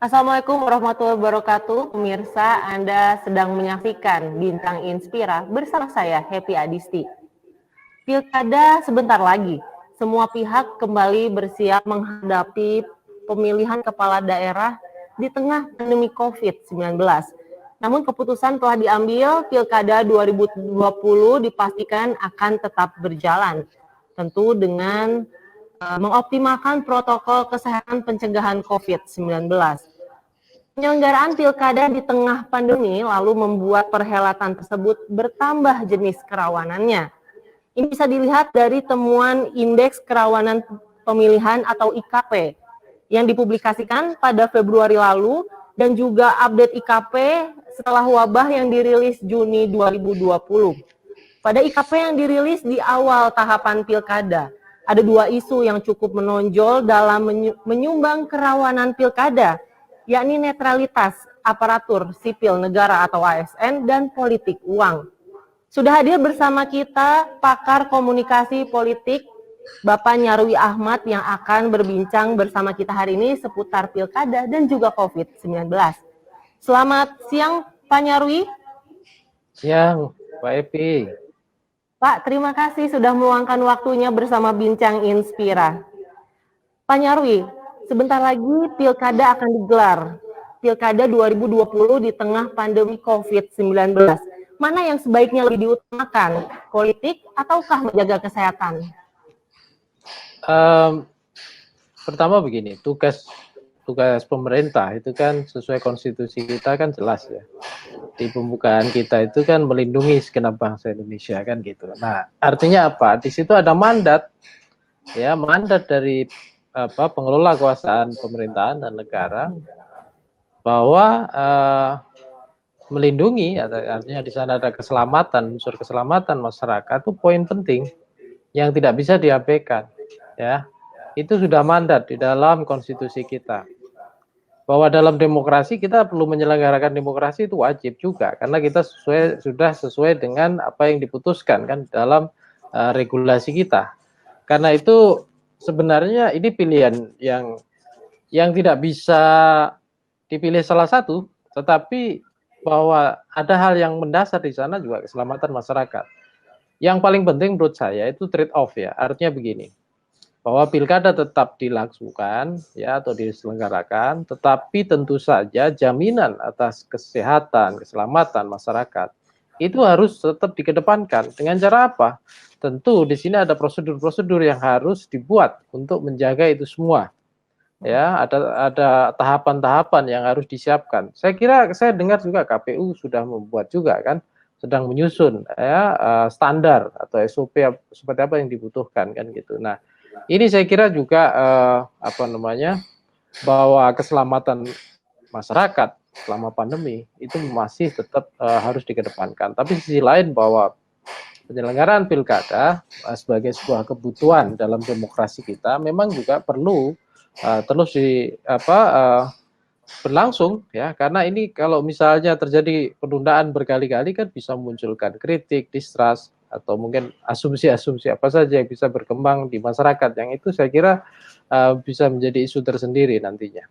Assalamualaikum warahmatullahi wabarakatuh. Pemirsa, Anda sedang menyaksikan Bintang Inspira bersama saya, Happy Adisti. Pilkada sebentar lagi. Semua pihak kembali bersiap menghadapi pemilihan kepala daerah di tengah pandemi COVID-19. Namun keputusan telah diambil, Pilkada 2020 dipastikan akan tetap berjalan. Tentu dengan mengoptimalkan protokol kesehatan pencegahan COVID-19. Penyelenggaraan pilkada di tengah pandemi lalu membuat perhelatan tersebut bertambah jenis kerawanannya. Ini bisa dilihat dari temuan Indeks Kerawanan Pemilihan atau IKP yang dipublikasikan pada Februari lalu dan juga update IKP setelah wabah yang dirilis Juni 2020. Pada IKP yang dirilis di awal tahapan pilkada, ada dua isu yang cukup menonjol dalam menyumbang kerawanan pilkada, yakni netralitas aparatur sipil negara atau ASN dan politik uang. Sudah hadir bersama kita pakar komunikasi politik Bapak Nyarwi Ahmad yang akan berbincang bersama kita hari ini seputar pilkada dan juga COVID-19. Selamat siang Pak Nyarwi. Siang Pak Epi. Pak, terima kasih sudah meluangkan waktunya bersama Bincang Inspira. Pak Nyarwi, sebentar lagi pilkada akan digelar. Pilkada 2020 di tengah pandemi COVID-19. Mana yang sebaiknya lebih diutamakan, politik ataukah menjaga kesehatan? Pertama begini, tugas pemerintah itu kan sesuai konstitusi kita kan jelas ya. Di pembukaan kita itu kan melindungi segenap bangsa Indonesia kan gitu. Nah, artinya apa? Di situ ada mandat ya, mandat dari pengelola kekuasaan pemerintahan dan negara bahwa melindungi, artinya di sana ada keselamatan, unsur keselamatan masyarakat itu poin penting yang tidak bisa diabaikan ya. Itu sudah mandat di dalam konstitusi kita. Bahwa dalam demokrasi kita perlu menyelenggarakan demokrasi itu wajib juga karena kita sudah sesuai dengan apa yang diputuskan kan dalam regulasi kita. Karena itu sebenarnya ini pilihan yang tidak bisa dipilih salah satu, tetapi bahwa ada hal yang mendasar di sana juga keselamatan masyarakat. Yang paling penting menurut saya itu trade off ya. Artinya begini, bahwa pilkada tetap dilakukan ya atau diselenggarakan, tetapi tentu saja jaminan atas kesehatan, keselamatan masyarakat itu harus tetap dikedepankan. Dengan cara apa? Tentu di sini ada prosedur-prosedur yang harus dibuat untuk menjaga itu semua. Ya, ada tahapan-tahapan yang harus disiapkan. Saya kira saya dengar juga KPU sudah membuat juga kan, sedang menyusun ya standar atau SOP seperti apa yang dibutuhkan kan gitu. Nah, ini saya kira juga bahwa keselamatan masyarakat selama pandemi itu masih tetap harus dikedepankan. Tapi sisi lain bahwa penyelenggaraan pilkada sebagai sebuah kebutuhan dalam demokrasi kita memang juga perlu terus berlangsung ya, karena ini kalau misalnya terjadi penundaan berkali-kali kan bisa memunculkan kritik, distrust, atau mungkin asumsi-asumsi apa saja yang bisa berkembang di masyarakat, yang itu saya kira bisa menjadi isu tersendiri nantinya.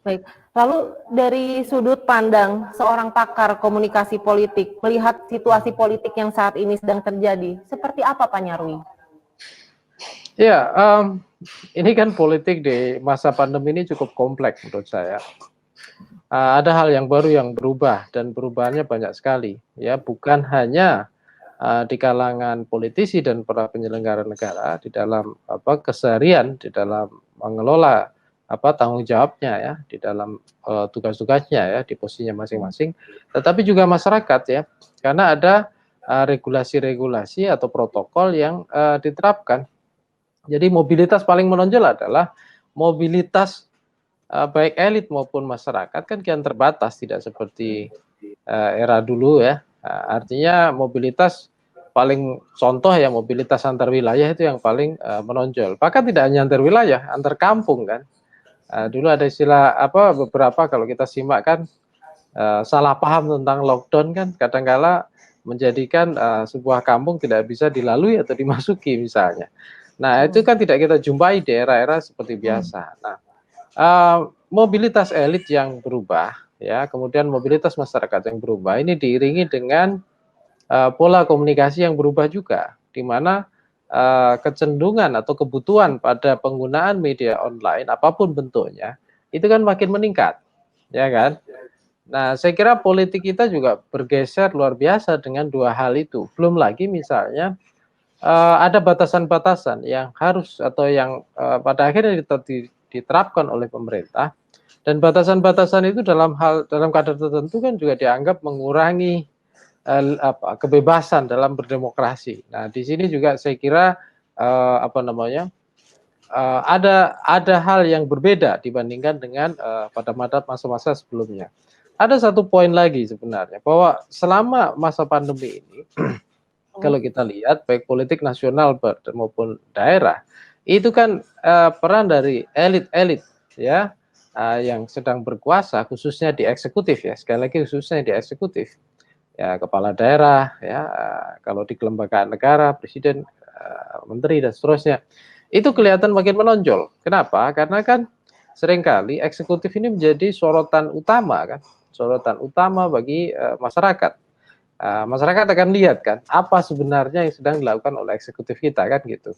Baik, lalu dari sudut pandang seorang pakar komunikasi politik, melihat situasi politik yang saat ini sedang terjadi, seperti apa Pak Nyarwi? Ya, ini kan politik di masa pandemi ini cukup kompleks menurut saya. Ada hal yang baru yang berubah dan perubahannya banyak sekali. Ya, bukan hanya di kalangan politisi dan para penyelenggara negara di dalam keseharian, di dalam mengelola tanggung jawabnya ya, di dalam tugas-tugasnya ya, di posisinya masing-masing, tetapi juga masyarakat ya, karena ada regulasi-regulasi atau protokol yang diterapkan. Jadi mobilitas paling menonjol adalah mobilitas baik elit maupun masyarakat kan kian terbatas, tidak seperti era dulu ya. Artinya mobilitas paling contoh ya, mobilitas antar wilayah itu yang paling menonjol. Bahkan tidak hanya antar wilayah, antar kampung kan. Dulu ada istilah beberapa kalau kita simak kan salah paham tentang lockdown kan kadangkala menjadikan sebuah kampung tidak bisa dilalui atau dimasuki misalnya. Nah, itu kan tidak kita jumpai di era-era seperti biasa. Nah, mobilitas elit yang berubah, ya, kemudian mobilitas masyarakat yang berubah, ini diiringi dengan pola komunikasi yang berubah juga, di mana kecenderungan atau kebutuhan pada penggunaan media online apapun bentuknya itu kan makin meningkat, ya kan? Nah, saya kira politik kita juga bergeser luar biasa dengan dua hal itu. Belum lagi misalnya ada batasan-batasan yang harus atau yang pada akhirnya diterapkan oleh pemerintah, dan batasan-batasan itu dalam kadar tertentu kan juga dianggap mengurangi kebebasan dalam berdemokrasi. Nah, di sini juga saya kira apa namanya ada hal yang berbeda dibandingkan dengan pada masa-masa sebelumnya. Ada satu poin lagi sebenarnya bahwa selama masa pandemi ini kalau kita lihat baik politik nasional maupun daerah itu kan peran dari elit-elit, ya, yang sedang berkuasa khususnya di eksekutif, ya, sekali lagi khususnya di eksekutif, ya, kepala daerah, ya, kalau di kelembagaan negara presiden, menteri dan seterusnya itu kelihatan makin menonjol. Kenapa? Karena kan seringkali eksekutif ini menjadi sorotan utama bagi masyarakat. Masyarakat akan lihat kan apa sebenarnya yang sedang dilakukan oleh eksekutif kita kan gitu.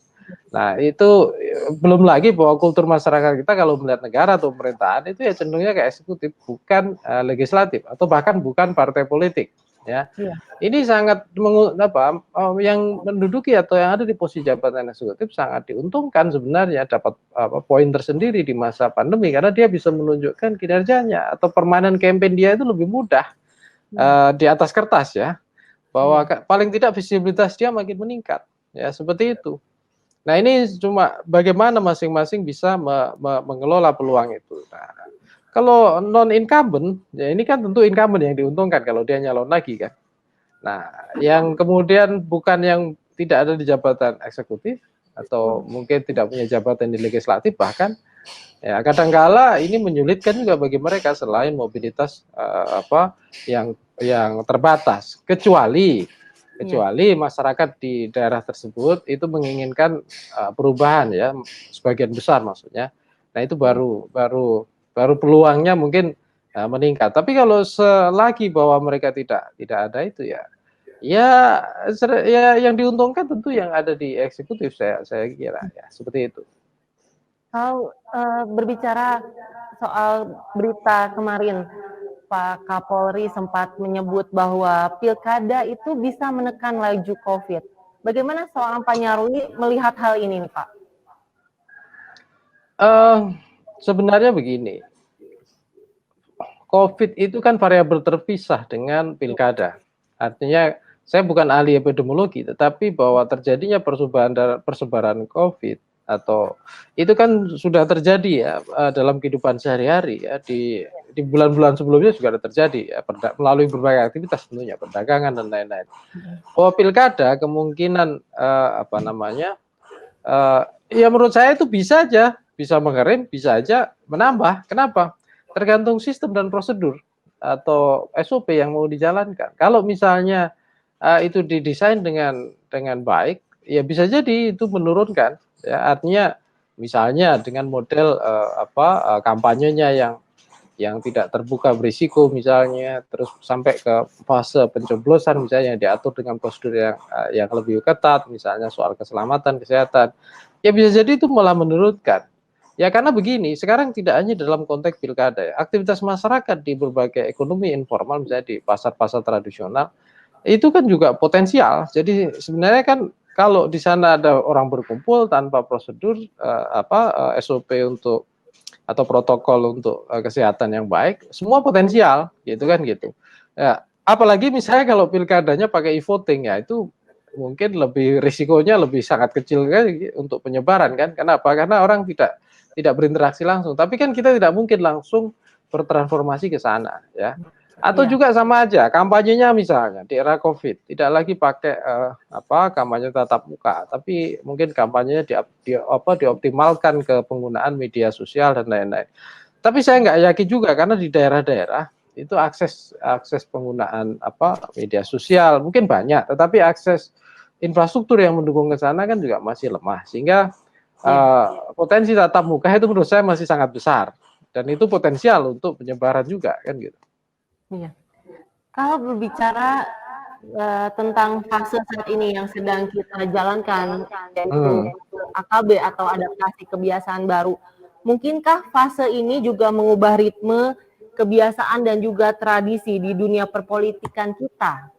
Nah, itu belum lagi bahwa kultur masyarakat kita kalau melihat negara atau pemerintahan itu ya cenderungnya ke eksekutif, bukan legislatif atau bahkan bukan partai politik, ya. Iya. Ini sangat yang menduduki atau yang ada di posisi jabatan eksekutif sangat diuntungkan sebenarnya, dapat poin tersendiri di masa pandemi karena dia bisa menunjukkan kinerjanya atau permainan campaign dia itu lebih mudah di atas kertas, ya, bahwa paling tidak visibilitas dia makin meningkat, ya, seperti itu. Nah, ini cuma bagaimana masing-masing bisa mengelola peluang itu. Nah, kalau non incumbent, ya ini kan tentu incumbent yang diuntungkan kalau dia nyalon lagi kan. Nah, yang kemudian bukan yang tidak ada di jabatan eksekutif atau mungkin tidak punya jabatan di legislatif bahkan, ya, kadangkala ini menyulitkan juga bagi mereka selain mobilitas yang terbatas, kecuali masyarakat di daerah tersebut itu menginginkan perubahan, ya, sebagian besar maksudnya. Nah, itu baru peluangnya mungkin meningkat. Tapi kalau selagi bahwa mereka tidak ada itu, ya yang diuntungkan tentu yang ada di eksekutif, saya kira, ya, seperti itu. Kalau berbicara soal berita kemarin, Pak Kapolri sempat menyebut bahwa pilkada itu bisa menekan laju COVID. Bagaimana seorang Pak Nyarwi melihat hal ini nih, Pak? Sebenarnya begini, COVID itu kan variabel terpisah dengan pilkada. Artinya saya bukan ahli epidemiologi, tetapi bahwa terjadinya persebaran COVID atau itu kan sudah terjadi, ya, dalam kehidupan sehari-hari, ya, di bulan-bulan sebelumnya juga ada terjadi, ya, melalui berbagai aktivitas tentunya perdagangan dan lain-lain. Bahwa pilkada kemungkinan ya menurut saya itu bisa aja, bisa mengerim, bisa aja menambah. Kenapa? Tergantung sistem dan prosedur atau SOP yang mau dijalankan. Kalau misalnya itu didesain dengan baik, ya bisa jadi itu menurunkan, ya, artinya misalnya dengan model kampanyenya yang tidak terbuka berisiko misalnya, terus sampai ke fase pencoblosan misalnya yang diatur dengan prosedur yang lebih ketat, misalnya soal keselamatan kesehatan, ya bisa jadi itu malah menurunkan. Ya karena begini, sekarang tidak hanya dalam konteks pilkada, ya, aktivitas masyarakat di berbagai ekonomi informal misalnya di pasar-pasar tradisional itu kan juga potensial. Jadi sebenarnya kan kalau di sana ada orang berkumpul tanpa prosedur SOP untuk atau protokol untuk kesehatan yang baik, semua potensial, gitu kan gitu. Ya, apalagi misalnya kalau pilkadanya pakai e-voting, ya itu mungkin lebih risikonya lebih sangat kecil kan untuk penyebaran kan. Kenapa? Karena orang tidak berinteraksi langsung. Tapi kan kita tidak mungkin langsung bertransformasi ke sana, ya. Atau juga sama aja kampanyenya misalnya di era COVID tidak lagi pakai kampanye tatap muka, tapi mungkin kampanyenya dioptimalkan ke penggunaan media sosial dan lain-lain. Tapi saya nggak yakin juga karena di daerah-daerah itu akses penggunaan media sosial mungkin banyak, tetapi akses infrastruktur yang mendukung ke sana kan juga masih lemah, sehingga potensi tatap muka itu menurut saya masih sangat besar. dan itu potensial untuk penyebaran juga kan gitu. Iya. Kalau berbicara tentang fase saat ini yang sedang kita jalankan, yaitu AKB atau adaptasi kebiasaan baru, mungkinkah fase ini juga mengubah ritme, kebiasaan dan juga tradisi di dunia perpolitikan kita?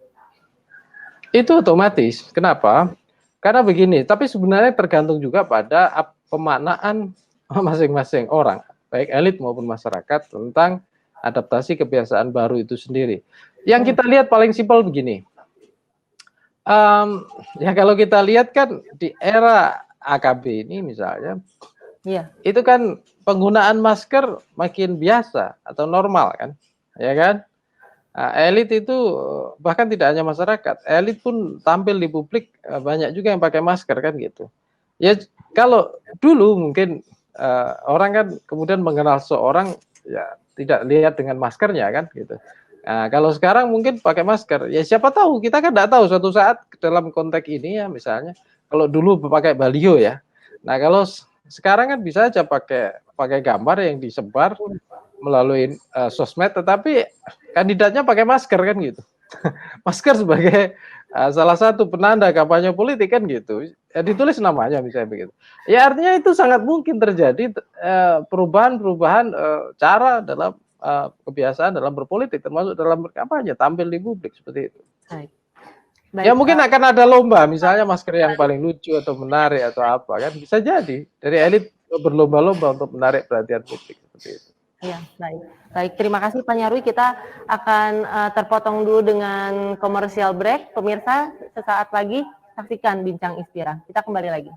Itu otomatis. Kenapa? Karena begini, tapi sebenarnya tergantung juga pada pemaknaan masing-masing orang, baik elit maupun masyarakat tentang adaptasi kebiasaan baru itu sendiri. Yang kita lihat paling simpel begini, ya kalau kita lihat kan di era AKB ini misalnya, itu kan penggunaan masker makin biasa atau normal kan, ya kan? Elit itu bahkan tidak hanya masyarakat, elit pun tampil di publik banyak juga yang pakai masker kan gitu. Ya kalau dulu mungkin orang kan kemudian mengenal seorang ya tidak lihat dengan maskernya kan gitu. Nah, kalau sekarang mungkin pakai masker, ya siapa tahu, kita kan tidak tahu suatu saat dalam konteks ini ya misalnya, kalau dulu pakai baliho ya, nah kalau sekarang kan bisa aja pakai gambar yang disebar melalui sosmed, tetapi kandidatnya pakai masker kan gitu. Masker sebagai salah satu penanda kampanye politik kan gitu, ya ditulis namanya misalnya begitu. Ya artinya itu sangat mungkin terjadi perubahan-perubahan cara dalam kebiasaan dalam berpolitik, termasuk dalam berkampanye, tampil di publik seperti itu. Baik, ya mungkin akan ada lomba, misalnya masker yang paling lucu atau menarik atau apa kan, bisa jadi dari elit berlomba-lomba untuk menarik perhatian publik seperti itu. Ya, baik. Terima kasih Pak Nyarwi. Kita akan terpotong dulu dengan komersial break. Pemirsa, sesaat lagi saksikan Bincang Inspira. Kita kembali lagi.